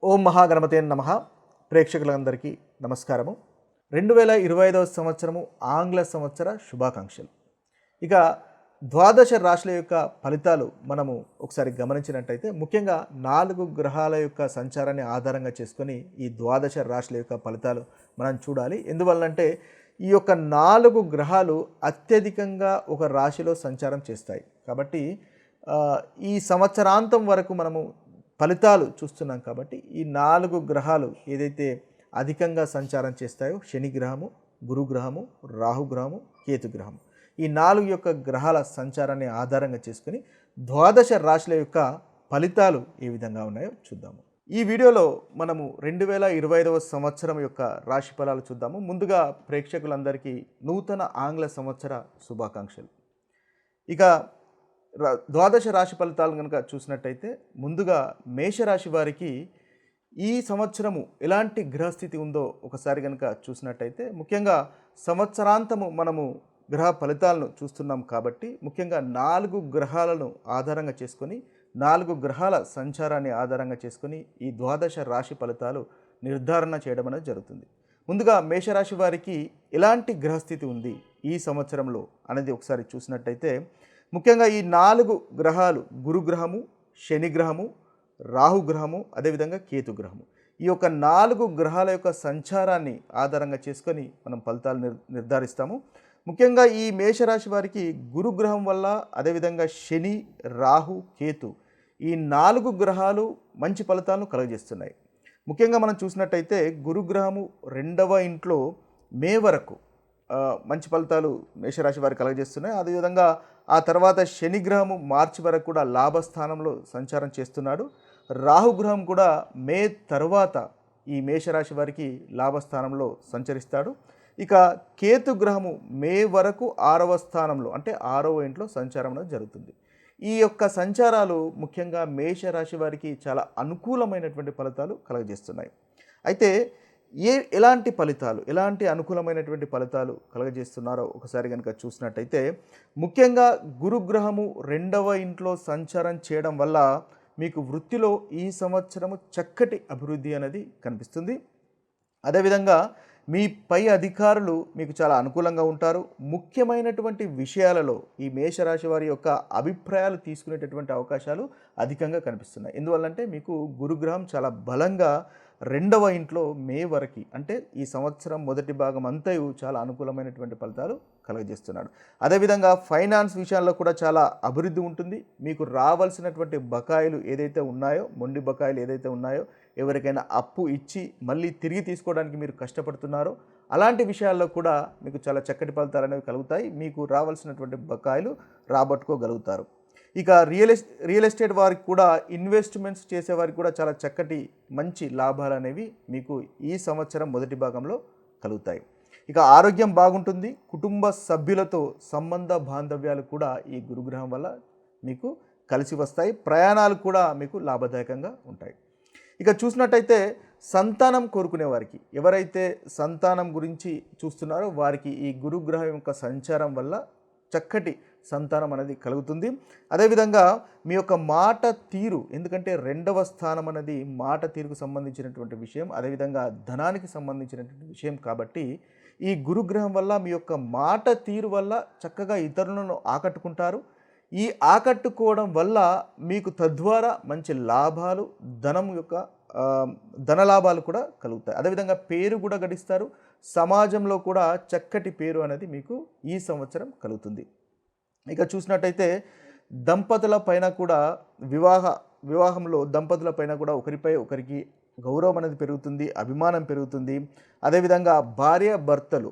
ఓం మహాగణపతే నమః. ప్రేక్షకులందరికీ నమస్కారము. 2025 సంవత్సరము ఆంగ్ల సంవత్సర శుభాకాంక్షలు. ఇక ద్వాదశ రాశుల యొక్క ఫలితాలు మనము ఒకసారి గమనించినట్టయితే ముఖ్యంగా 4 గ్రహాల యొక్క సంచారాన్ని ఆధారంగా చేసుకొని ఈ ద్వాదశ రాశుల యొక్క ఫలితాలు మనం చూడాలి. ఎందువల్లంటే ఈ యొక్క 4 గ్రహాలు అత్యధికంగా ఒక రాశిలో సంచారం చేస్తాయి. కాబట్టి ఈ సంవత్సరాంతం వరకు మనము ఫలితాలు చూస్తున్నాం. కాబట్టి ఈ 4 గ్రహాలు ఏదైతే అధికంగా సంచారం చేస్తాయో శని గ్రహము, గురుగ్రహము, రాహుగ్రహము, కేతుగ్రహము, ఈ 4 యొక్క గ్రహాల సంచారాన్ని ఆధారంగా చేసుకుని ద్వాదశ రాశుల యొక్క ఫలితాలు ఏ విధంగా ఉన్నాయో చూద్దాము. ఈ వీడియోలో మనము 2025 సంవత్సరం యొక్క రాశి ఫలాలు చూద్దాము. ముందుగా ప్రేక్షకులందరికీ నూతన ఆంగ్ల సంవత్సర శుభాకాంక్షలు. ఇక ద్వాదశ రాశి ఫలితాలు కనుక చూసినట్టయితే ముందుగా మేషరాశి వారికి ఈ సంవత్సరము ఎలాంటి గ్రహస్థితి ఉందో ఒకసారి కనుక చూసినట్టయితే ముఖ్యంగా సంవత్సరాంతము మనము గ్రహ ఫలితాలను చూస్తున్నాం. కాబట్టి ముఖ్యంగా 4 గ్రహాలను ఆధారంగా చేసుకొని 4 గ్రహాల సంచారాన్ని ఆధారంగా చేసుకొని ఈ ద్వాదశ రాశి ఫలితాలు నిర్ధారణ చేయడం అనేది జరుగుతుంది. ముందుగా మేషరాశి వారికి ఎలాంటి గ్రహస్థితి ఉంది ఈ సంవత్సరంలో అనేది ఒకసారి చూసినట్టయితే ముఖ్యంగా ఈ 4 గ్రహాలు గురుగ్రహము, శనిగ్రహము, రాహుగ్రహము, అదేవిధంగా కేతుగ్రహము, ఈ యొక్క 4 గ్రహాల యొక్క సంచారాన్ని ఆధారంగా చేసుకొని మనం ఫలితాలు నిర్ధారిస్తాము. ముఖ్యంగా ఈ మేషరాశి వారికి గురుగ్రహం వల్ల అదేవిధంగా శని, రాహు, కేతు ఈ 4 గ్రహాలు మంచి ఫలితాలను కలుగజేస్తున్నాయి. ముఖ్యంగా మనం చూసినట్టయితే గురుగ్రహము 2వ ఇంట్లో మే వరకు మంచి ఫలితాలు మేషరాశి వారికి కలుగజేస్తున్నాయి. అదేవిధంగా ఆ తర్వాత శనిగ్రహము మార్చి వరకు కూడా లాభస్థానంలో సంచారం చేస్తున్నాడు. రాహుగ్రహం కూడా మే తర్వాత ఈ మేషరాశి వారికి లాభస్థానంలో సంచరిస్తాడు. ఇక కేతుగ్రహము మే వరకు 6వ స్థానంలో అంటే 6వ ఇంట్లో సంచారం అనేది జరుగుతుంది. ఈ యొక్క సంచారాలు ముఖ్యంగా మేషరాశి వారికి చాలా అనుకూలమైనటువంటి ఫలితాలు కలుగజేస్తున్నాయి. అయితే ఎలాంటి అనుకూలమైనటువంటి ఫలితాలు కలుగజేస్తున్నారో ఒకసారి కనుక చూసినట్టయితే ముఖ్యంగా గురుగ్రహము 2వ ఇంట్లో సంచారం చేయడం వల్ల మీకు వృత్తిలో ఈ సంవత్సరము చక్కటి అభివృద్ధి అనేది కనిపిస్తుంది. అదేవిధంగా మీ పై అధికారులు మీకు చాలా అనుకూలంగా ఉంటారు. ముఖ్యమైనటువంటి విషయాలలో ఈ మేషరాశి వారి యొక్క అభిప్రాయాలు తీసుకునేటటువంటి అవకాశాలు అధికంగా కనిపిస్తున్నాయి. ఎందువల్లంటే మీకు గురుగ్రహం చాలా బలంగా 2వ ఇంట్లో మే వరకు అంటే ఈ సంవత్సరం మొదటి భాగం అంతయు చాలా అనుకూలమైనటువంటి ఫలితాలు కలుగజేస్తున్నాడు. అదేవిధంగా ఫైనాన్స్ విషయాల్లో కూడా చాలా అభివృద్ధి ఉంటుంది. మీకు రావాల్సినటువంటి బకాయిలు ఏదైతే ఉన్నాయో, మొండి బకాయిలు ఏదైతే ఉన్నాయో, ఎవరికైనా అప్పు ఇచ్చి మళ్ళీ తిరిగి తీసుకోవడానికి మీరు కష్టపడుతున్నారో అలాంటి విషయాల్లో కూడా మీకు చాలా చక్కటి ఫలితాలు అనేవి కలుగుతాయి. మీకు రావాల్సినటువంటి బకాయిలు రాబట్టుకోగలుగుతారు. ఇక రియల్ ఎస్టేట్ వారికి కూడా ఇన్వెస్ట్మెంట్స్ చేసేవారికి కూడా చాలా చక్కటి మంచి లాభాలు అనేవి మీకు ఈ సంవత్సరం మొదటి భాగంలో కలుగుతాయి. ఇక ఆరోగ్యం బాగుంటుంది. కుటుంబ సభ్యులతో సంబంధ బాంధవ్యాలు కూడా ఈ గురుగ్రహం వల్ల మీకు కలిసి వస్తాయి. ప్రయాణాలు కూడా మీకు లాభదాయకంగా ఉంటాయి. ఇక చూసినట్టయితే సంతానం కోరుకునే వారికి ఎవరైతే సంతానం గురించి చూస్తున్నారో వారికి ఈ గురుగ్రహం యొక్క సంచారం వల్ల చక్కటి సంతానం అనేది కలుగుతుంది. అదేవిధంగా మీ యొక్క మాట తీరు, ఎందుకంటే 2వ స్థానం అనేది మాట తీరుకు సంబంధించినటువంటి విషయం, అదేవిధంగా ధనానికి సంబంధించినటువంటి విషయం. కాబట్టి ఈ గురుగ్రహం వల్ల మీ యొక్క మాట తీరు వల్ల చక్కగా ఇతరులను ఆకట్టుకుంటారు. ఈ ఆకట్టుకోవడం వల్ల మీకు తద్వారా మంచి లాభాలు, ధన లాభాలు కూడా కలుగుతాయి. అదేవిధంగా పేరు కూడా గడిస్తారు. సమాజంలో కూడా చక్కటి పేరు అనేది మీకు ఈ సంవత్సరం కలుగుతుంది. ఇక చూసినట్టయితే దంపతుల పైన కూడా వివాహంలో దంపతుల పైన కూడా ఒకరిపై ఒకరికి గౌరవం అనేది పెరుగుతుంది, అభిమానం పెరుగుతుంది. అదేవిధంగా భార్య భర్తలు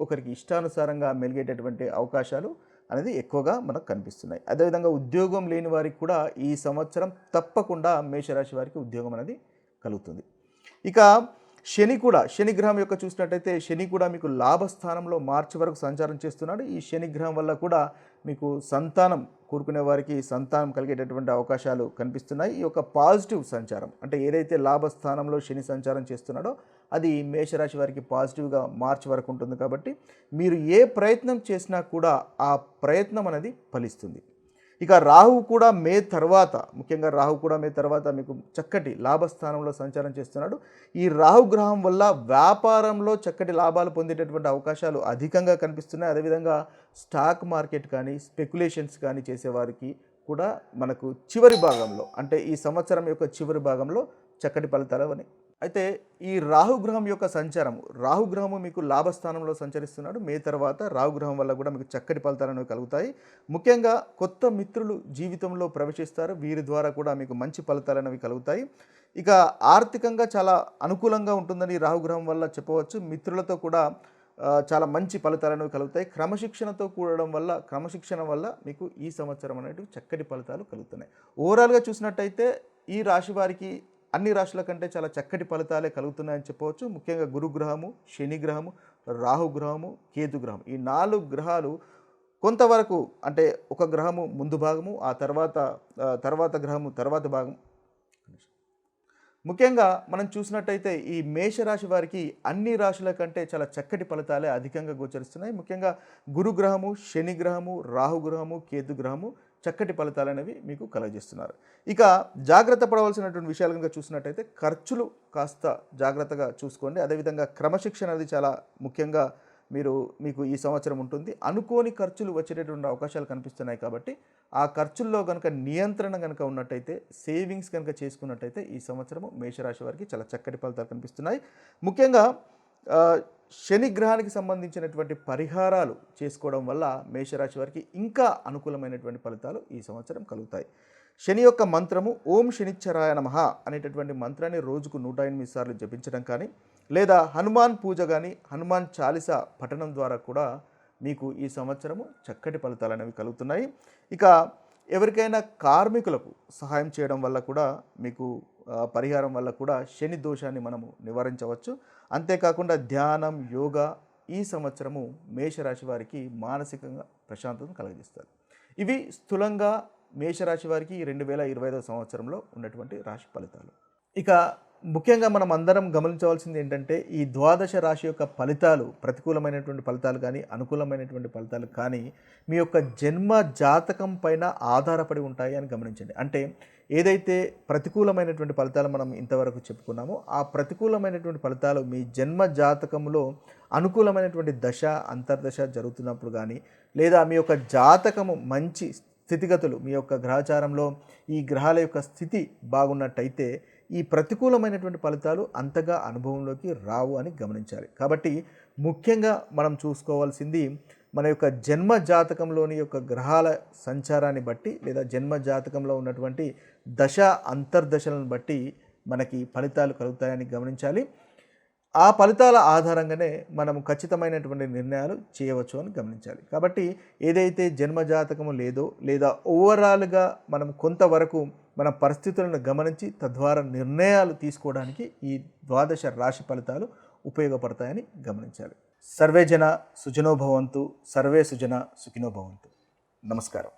ఒకరికి ఇష్టానుసారంగా మెలిగేటటువంటి అవకాశాలు అనేది ఎక్కువగా మనకు కనిపిస్తున్నాయి. అదేవిధంగా ఉద్యోగం లేని వారికి కూడా ఈ సంవత్సరం తప్పకుండా మేషరాశి వారికి ఉద్యోగం అనేది కలుగుతుంది. ఇక శనిగ్రహం యొక్క చూసినట్టయితే శని కూడా మీకు లాభస్థానంలో మార్చి వరకు సంచారం చేస్తున్నాడు. ఈ శనిగ్రహం వల్ల కూడా మీకు సంతానం కోరుకునే వారికి సంతానం కలిగేటటువంటి అవకాశాలు కనిపిస్తున్నాయి. ఈ యొక్క పాజిటివ్ సంచారం అంటే ఏదైతే లాభస్థానంలో శని సంచారం చేస్తున్నాడో అది మేషరాశి వారికి పాజిటివ్గా మార్చి వరకు ఉంటుంది. కాబట్టి మీరు ఏ ప్రయత్నం చేసినా కూడా ఆ ప్రయత్నం అనేది ఫలిస్తుంది. ఇక రాహువు కూడా మే తర్వాత, ముఖ్యంగా రాహు కూడా మే తర్వాత మీకు చక్కటి లాభస్థానంలో సంచారం చేస్తున్నాడు. ఈ రాహు గ్రహం వల్ల వ్యాపారంలో చక్కటి లాభాలు పొందేటటువంటి అవకాశాలు అధికంగా కనిపిస్తున్నాయి. అదేవిధంగా స్టాక్ మార్కెట్ కానీ, స్పెక్యులేషన్స్ కానీ చేసేవారికి కూడా మనకు చివరి భాగంలో, అంటే ఈ సంవత్సరం యొక్క చివరి భాగంలో చక్కటి ఫలితాలు అని. అయితే ఈ రాహుగ్రహం యొక్క సంచారం, రాహుగ్రహము మీకు లాభస్థానంలో సంచరిస్తున్నాడు. మే తర్వాత రాహుగ్రహం వల్ల కూడా మీకు చక్కటి ఫలితాలు కలుగుతాయి. ముఖ్యంగా కొత్త మిత్రులు జీవితంలో ప్రవేశిస్తారు. వీరి ద్వారా కూడా మీకు మంచి ఫలితాలు అనేవి కలుగుతాయి. ఇక ఆర్థికంగా చాలా అనుకూలంగా ఉంటుందని రాహుగ్రహం వల్ల చెప్పవచ్చు. మిత్రులతో కూడా చాలా మంచి ఫలితాలు అనేవి కలుగుతాయి. క్రమశిక్షణ వల్ల మీకు ఈ సంవత్సరం అనేటివి చక్కటి ఫలితాలు కలుగుతున్నాయి. ఓవరాల్గా చూసినట్టయితే ఈ రాశి వారికి అన్ని రాశుల కంటే చాలా చక్కటి ఫలితాలే కలుగుతున్నాయని చెప్పవచ్చు. ముఖ్యంగా గురుగ్రహము, శని గ్రహము, రాహుగ్రహము, కేతుగ్రహం, ఈ 4 గ్రహాలు కొంతవరకు, అంటే ఒక గ్రహము ముందు భాగము, ఆ తర్వాత గ్రహము తర్వాత భాగం. ముఖ్యంగా మనం చూసినట్టయితే ఈ మేషరాశి వారికి అన్ని రాశుల కంటే చాలా చక్కటి ఫలితాలే అధికంగా గోచరిస్తున్నాయి. ముఖ్యంగా గురుగ్రహము, శని గ్రహము, రాహుగ్రహము, కేతుగ్రహము చక్కటి ఫలితాలు అనేవి మీకు కలగజేస్తున్నారు. ఇక జాగ్రత్త పడవలసినటువంటి విషయాలు కనుక చూసినట్టయితే ఖర్చులు కాస్త జాగ్రత్తగా చూసుకోండి. అదేవిధంగా క్రమశిక్షణ అనేది చాలా ముఖ్యంగా మీకు ఈ సంవత్సరం ఉంటుంది. అనుకోని ఖర్చులు వచ్చేటటువంటి అవకాశాలు కనిపిస్తున్నాయి. కాబట్టి ఆ ఖర్చుల్లో కనుక నియంత్రణ కనుక ఉన్నట్టయితే, సేవింగ్స్ కనుక చేసుకున్నట్టయితే ఈ సంవత్సరము మేషరాశి వారికి చాలా చక్కటి ఫలితాలు కనిపిస్తున్నాయి. ముఖ్యంగా శని గ్రహానికి సంబంధించినటువంటి పరిహారాలు చేసుకోవడం వల్ల మేషరాశి వారికి ఇంకా అనుకూలమైనటువంటి ఫలితాలు ఈ సంవత్సరం కలుగుతాయి. శని యొక్క మంత్రము ఓం శనిశ్చరాయ నమః అనేటటువంటి మంత్రాన్ని రోజుకు 108 సార్లు జపించడం కానీ, లేదా హనుమాన్ పూజ కానీ, హనుమాన్ చాలీసా పఠనం ద్వారా కూడా మీకు ఈ సంవత్సరము చక్కటి ఫలితాలు అనేవి కలుగుతున్నాయి. ఇక ఎవరికైనా కార్మికులకు సహాయం చేయడం వల్ల కూడా మీకు పరిహారం వల్ల కూడా శని దోషాన్ని మనము నివారించవచ్చు. అంతేకాకుండా ధ్యానం, యోగా ఈ సంవత్సరము మేషరాశి వారికి మానసికంగా ప్రశాంతతను కలుగజేస్తారు. ఇవి స్థూలంగా మేషరాశి వారికి 2025 సంవత్సరంలో ఉన్నటువంటి రాశి ఫలితాలు. ఇక ముఖ్యంగా మనం అందరం గమనించవలసింది ఏంటంటే, ఈ ద్వాదశ రాశి యొక్క ఫలితాలు ప్రతికూలమైనటువంటి ఫలితాలు కానీ, అనుకూలమైనటువంటి ఫలితాలు కానీ మీ యొక్క జన్మ జాతకం పైన ఆధారపడి ఉంటాయి అని గమనించండి. అంటే ఏదైతే ప్రతికూలమైనటువంటి ఫలితాలు మనం ఇంతవరకు చెప్పుకున్నామో, ఆ ప్రతికూలమైనటువంటి ఫలితాలు మీ జన్మ జాతకంలో అనుకూలమైనటువంటి దశ, అంతర్దశ జరుగుతున్నప్పుడు కానీ, లేదా మీ యొక్క జాతకము మంచి స్థితిగతులు, మీ యొక్క గ్రహచారంలో ఈ గ్రహాల యొక్క స్థితి బాగున్నట్టయితే ఈ ప్రతికూలమైనటువంటి ఫలితాలు అంతగా అనుభవంలోకి రావు అని గమనించాలి. కాబట్టి ముఖ్యంగా మనం చూసుకోవాల్సింది మన యొక్క జన్మ జాతకంలోని యొక్క గ్రహాల సంచారాన్ని బట్టి, లేదా జన్మ జాతకంలో ఉన్నటువంటి దశ అంతర్దశలను బట్టి మనకి ఫలితాలు కలుగుతాయని గమనించాలి. ఆ ఫలితాల ఆధారంగానే మనం ఖచ్చితమైనటువంటి నిర్ణయాలు చేయవచ్చు అని గమనించాలి. కాబట్టి ఏదైతే జన్మజాతకము లేదో, లేదా ఓవరాల్గా మనం కొంతవరకు మన పరిస్థితులను గమనించి తద్వారా నిర్ణయాలు తీసుకోవడానికి ఈ ద్వాదశ రాశి ఫలితాలు ఉపయోగపడతాయని గమనించాలి. సర్వే జన సుజనో భవంతు, సర్వే సుజన సుఖినో భవంతు. నమస్కారం.